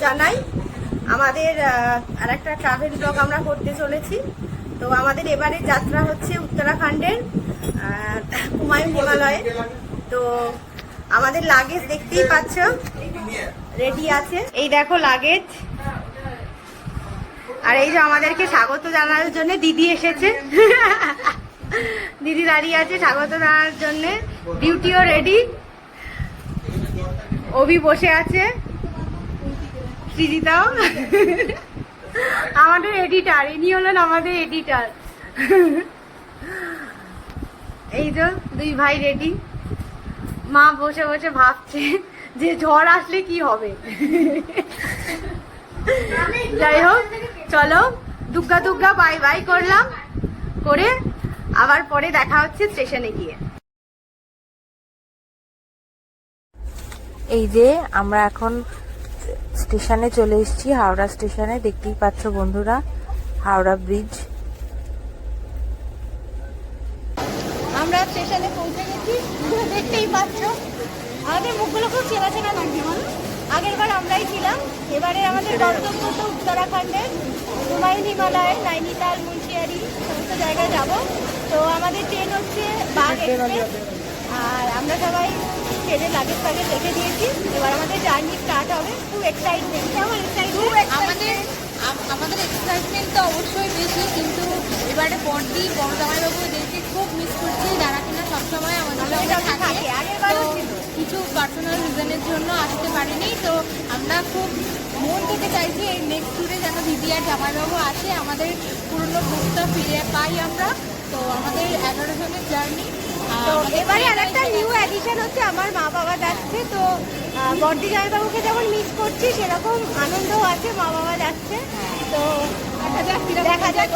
জানাই। আমাদের আরেকটা ট্রাভেল ব্লগ আমরা করতে চলেছি। তো আমাদের এবারে যাত্রা হচ্ছে উত্তরাখণ্ডের হুমায়ুন হিমালয়ে। তো আমাদের লাগেজ দেখতেই পাচ্ছ রেডি আছে, এই দেখো লাগেজ। আর এই যে আমাদেরকে স্বাগত জানানোর জন্য দিদি এসেছে। দিদি দাঁড়িয়ে আছে স্বাগত জানানোর জন্য। ডিউটিও রেডি, অভি বসে আছে, সৃজিতাও। আমাদের এডিটার, ইনি হলেন আমাদের এডিটার। এই তো দুই ভাই রেডি। মা বসে বসে ভাবছে যে ঝড় আসলে কি হবে। যাই হোক, চলো দুগ্গা দুগ্গা বাই বাই করলাম, করে আবার পরে দেখা হচ্ছে স্টেশনে গিয়ে। এই যে আমরা এখন স্টেশনে চলে এসেছি, হাওড়া স্টেশনে। দেখতেই পাচ্ছ বন্ধুরা, হাওড়া ব্রিজ। আমরা স্টেশনে পৌঁছে গেছি, দেখতেই পাচ্ছ। আমাদের মুখগুলো খুব চেনা চেনা লাগছে, বলো। আগের বার আমরাই ছিলাম, এবারে আমাদের গন্তব্য তো উত্তরাখণ্ডের হুমায়ুন হিমালয়, নাইনিতাল, মুন্সিয়ারি সমস্ত জায়গায় যাব। তো আমাদের ট্রেন হচ্ছে বাগ এক্সপ্রেস। আর আমরা সবাই ট্রেনের লাগেজ ফাগেজ রেখে দিয়েছি। এবার আমাদের জার্নি স্টার্ট হবে। খুব এক্সাইটমেন্ট। কেমন এক্সাইটমেন্ট? আমাদের এক্সাইটমেন্ট তো অবশ্যই বেশি, কিন্তু এবারে বড় জামাইবাবু দেখে খুব মিস করছি, যারা কিনা সবসময় আমাদের সঙ্গে থাকে। তো কিছু পার্সোনাল রিজনের জন্য আসতে পারিনি। তো আমরা খুব মন থেকে চাইছি এই নেক্সট ট্যুরে যেন দিদি আর জামাইবাবু আসে, আমাদের পুরনো গ্রুপটা ফিরে পাই আমরা। তো আমাদের 11 জনের জার্নি। তো এবারে আরেকটা নিউ এডিশন হচ্ছে, আমার মা বাবা যাচ্ছে। তো বর্দি জামাইবাবুকে যেমন মিস করছি, সেরকম আনন্দও আছে, মা বাবা যাচ্ছে। তো দেখা যাক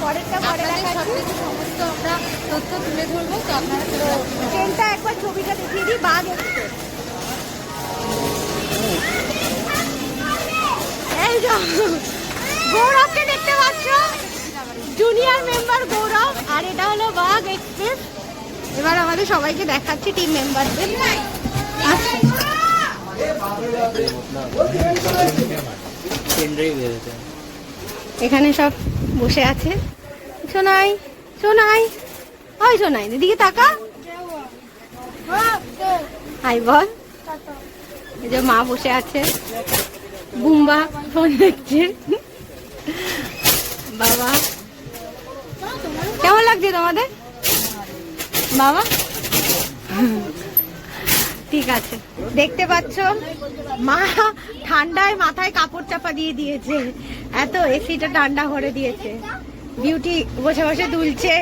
পরেরটা পরে দেখাচ্ছি। সমস্ত আমরা তথ্য তুলে ধরবো। তো আপনারা ট্রেনটা একবার ছবিটা দেখিয়ে দিই, বাগ এক্সপ্রেস। এই যে গৌরবকে দেখতে পাচ্ছ, জুনিয়র মেম্বার গৌরব। আর এটা হলো বাগ এক্সপ্রেস। এবার আমাদের সবাইকে দেখাচ্ছি টিম মেম্বারদের। এখানে সব বসে আছে। সোনাই, সোনাই, ওই সোনাই, দিদিকে তাকা, হাই বল। এই যে মা বসে আছে, বুম্বা ফোন দেখছে। বাবা, কেমন লাগছে তোমাদের বাবা? ঠিক আছে, দেখতে পাচ্ছ মা ঠান্ডায় মাথায় কাপড় চাপা দিয়ে দিয়েছে, এত এসিটা ঠান্ডা করে দিয়েছে। বিউটি বসে বসে দুলছে,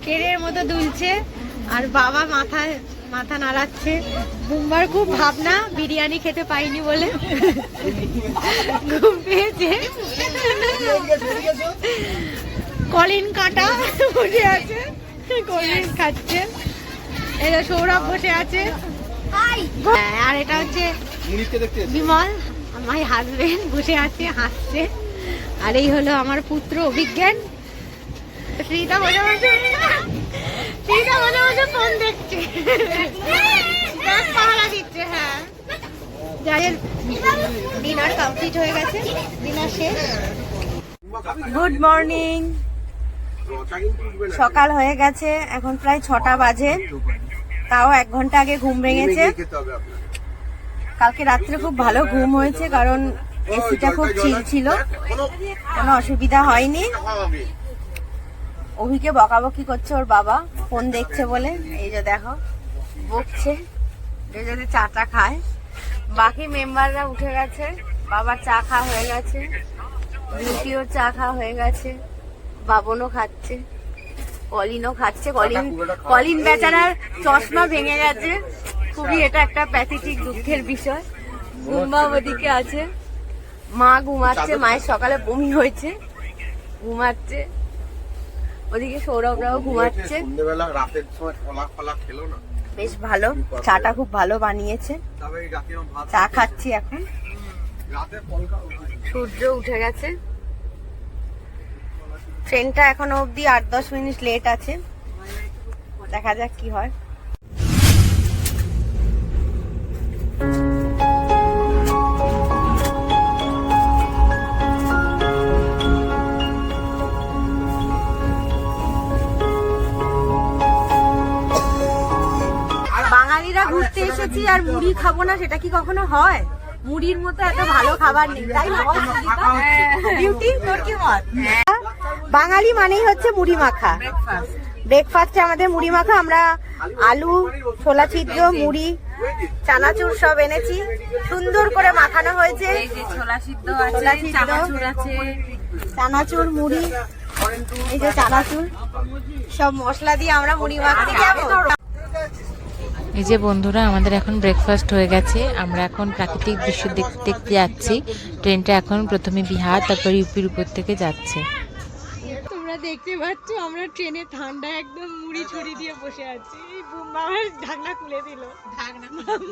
ট্রেনের মতো দুলছে। আর বাবা মাথা নাড়াচ্ছে। বুম্বার খুব ভাবনা, বিরিয়ানি খেতে পাইনি বলে ঘুম পেয়েছে। কলিন কাটা বসে আছে, কলিন খাচ্ছে। এটা সৌরভ বসে আছে। আর এটা হচ্ছে বিমল, আমার হাজবেন্ড, বসে আছে হাসছে। আর এই হলো আমার পুত্র অভিজ্ঞান। শ্রীতা বসে বসে ফোন দেখছে, পাহারা দিচ্ছে। হ্যাঁ, যাদের ডিনার কমপ্লিট হয়ে গেছে, ডিনার শেষ। Good morning. সকাল হয়ে গেছে, এখন প্রায় 6টা বাজে। তাও 1 ঘন্টা আগে ঘুম ভেঙেছে। কালকে রাত্রে খুব ভালো ঘুম হয়েছে, কারণ এসিটা খুব চিল ছিল, কোনো অসুবিধা হয়নি। অভিকে বকাবকি করছে ওর বাবা, ফোন দেখছে বলে। এই যে দেখো বকছে, যদি চাটা খায়। বাকি মেম্বাররা উঠে গেছে, বাবার চা খাওয়া হয়ে গেছে, বিউটিও চা খাওয়া হয়ে গেছে, বাবনও খাচ্ছে, কলিনও খাচ্ছে। কলিন বেচারার চশমা ভেঙে গেছে, খুবই এটা একটা প্যাথেটিক দুঃখের বিষয়। বুম্বা ওদিকে আছে, মা ঘুমাচ্ছে, মায়ের সকালে বমি হয়েছে, ঘুমাচ্ছে। ওদিকে সৌরভরাও ঘুমাচ্ছে। বেশ ভালো, চাটা খুব ভালো বানিয়েছে। চা খাচ্ছি এখন। সূর্য উঠে গেছে। ট্রেনটা এখনো অবধি 8-10 মিনিট লেট আছে, দেখা যাক কি হয়। খাচ্ছি আর মুড়ি খাবো না, সেটা কি কখনো হয়? মুড়ির মতো এত ভালো খাবার নেই, তাই না? বিউটি, তোর কি মত? বাঙালি মানেই হচ্ছে মুড়ি মাখা। ব্রেকফাস্টে আমাদের মুড়ি মাখা, আমরা আলু, ছোলা ছিদ্র, মুড়ি, চানাচুর সব এনেছি, সুন্দর করে মাখানো হয়েছে। ছোলা সিদ্ধ ছোলা সিদ্ধ, চানাচুর, মুড়ি, এই যে চানাচুর, সব মশলা দিয়ে আমরা মুড়ি মাখছি। এই যে বন্ধুরা, আমাদের এখন ব্রেকফাস্ট হয়ে গেছে। আমরা এখন প্রাকৃতিক দৃশ্য দেখতে দেখতে যাচ্ছি। ট্রেনটা এখন প্রথমে বিহার, তারপর ইউপির উপর থেকে যাচ্ছে। তোমরা দেখতে পাচ্ছ আমরা ট্রেনে ঠান্ডা একদম মুড়ি ছড়ি দিয়ে বসে আছি। বুম্বামের ঢাকনা খুলে দিল,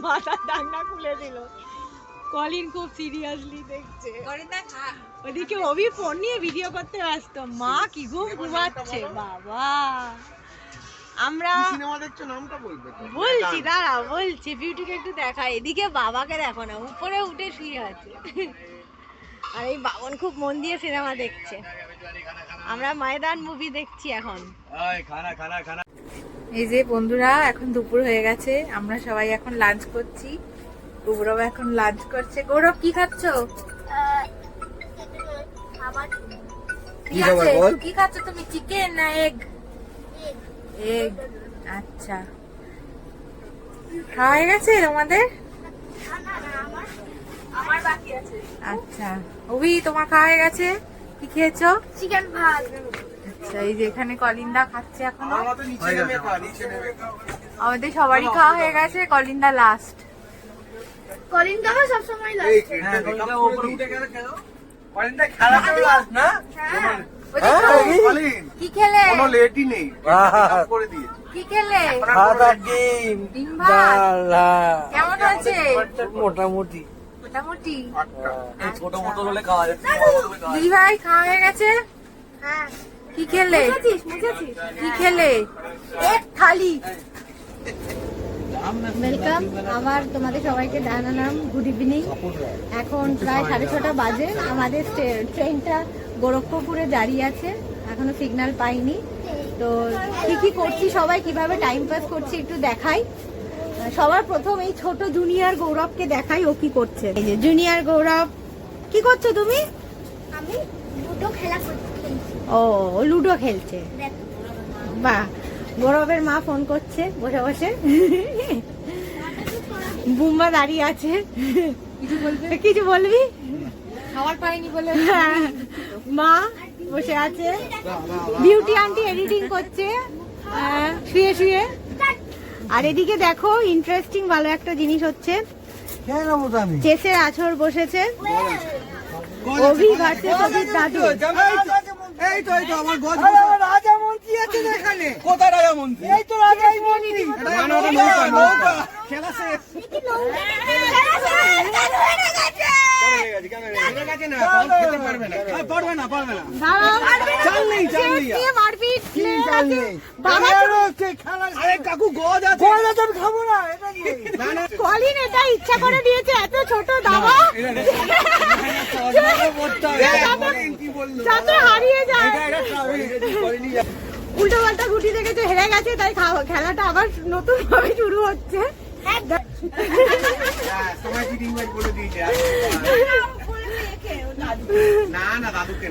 মাথার ঢাকনা খুলে দিল। কলিন খুব সিরিয়াসলি দেখছে, ওদিকে অভি ফোন নিয়ে ভিডিও করতে ব্যস্ত। মা কি ঘুমাচ্ছে বাবা। আমরা বলছি, দাঁড়া বলছি, বিউটিকে একটু দেখা। এদিকে বাবাকে দেখো না, উপরে উঠে শুয়ে আছে। আর এই বাবন খুব মন দিয়ে সিনেমা দেখছে। আমরা ময়দান মুভি দেখছি এখন। এই যে বন্ধুরা, এখন দুপুর হয়ে গেছে, আমরা সবাই এখন লাঞ্চ করছি। গৌরব এখন লাঞ্চ করছে। গৌরব কি খাচ্ছ? কি খাচ্ছ তুমি? চিকেন না এগ? এগ। আচ্ছা, খাওয়া হয়ে গেছে তোমাদের? আচ্ছা, ওবি তোমার খাওয়া হয়ে গেছে? কি খেয়েছো? চিকেন ভাত। আচ্ছা, এই যে এখানে কলিন্দা খাচ্ছে এখনো। আমাদের সবারই খাওয়া হয়ে গেছে, কলিন্দা লাস্ট। কলিনটা আমার সবসময় লাগে। কি খেলে? কোনো লেটই নেই, করে দিয়ে কি খেলে? ডিম ভাত। কেমন আছে? মোটামুটি মোটামুটি। ছোট মোটো হলে খাওয়া যাচ্ছে, দিদি ভাই খাওয়া হয়ে গেছে? হ্যাঁ। কি খেলে? মুছেছিস? কি খেলে? এক থালি। ওয়েলকাম, আবার তোমাদের সবাইকে জানালাম গুড ইভিনিং। এখন প্রায় 6:30 বাজে। আমাদের ট্রেনটা গোরখপুরে দাঁড়িয়ে আছে, এখনো সিগন্যাল পাইনি। তো কি করছি, সবাই কিভাবে টাইম পাস করছি একটু দেখাই। সবার প্রথম এই ছোট জুনিয়র গৌরবকে দেখাই, ও কি করছে। এই যে জুনিয়র গৌরব, কি করছো তুমি? আমি লুডো খেলা করছি। ও লুডো খেলছে, বাহ। গৌরবের মা ফোন করছে বসে বসে। বুম্বা দাঁড়িয়ে আছে, কিছু বলবি? খাবার পাইনি বলে মা বসে আছে, বিউটি আন্টি এডিটিং করছে শুয়ে শুয়ে। আর এদিকে দেখো, ইন্টারেস্টিং ভালো একটা জিনিস হচ্ছে, চেসের আছর বসেছে। অভি ভার্সেস অভির দাদু। এই তো আমার গজ রাজামন্ত্রী আছে এখানে। কোথায় রাজামন্ত্রী? এই তো রাজামন্ত্রী। নৌকা খেলা শেষ। কলিন এটা ইচ্ছা করে দিয়েছে, এত ছোট দাবা যাতে হারিয়ে যায়। উল্টো পাল্টা গুটি দেখেছে, হেরে গেছে, তাই খেলাটা আবার নতুন ভাবে শুরু হচ্ছে।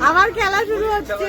আবার খেলা শুরু হচ্ছে।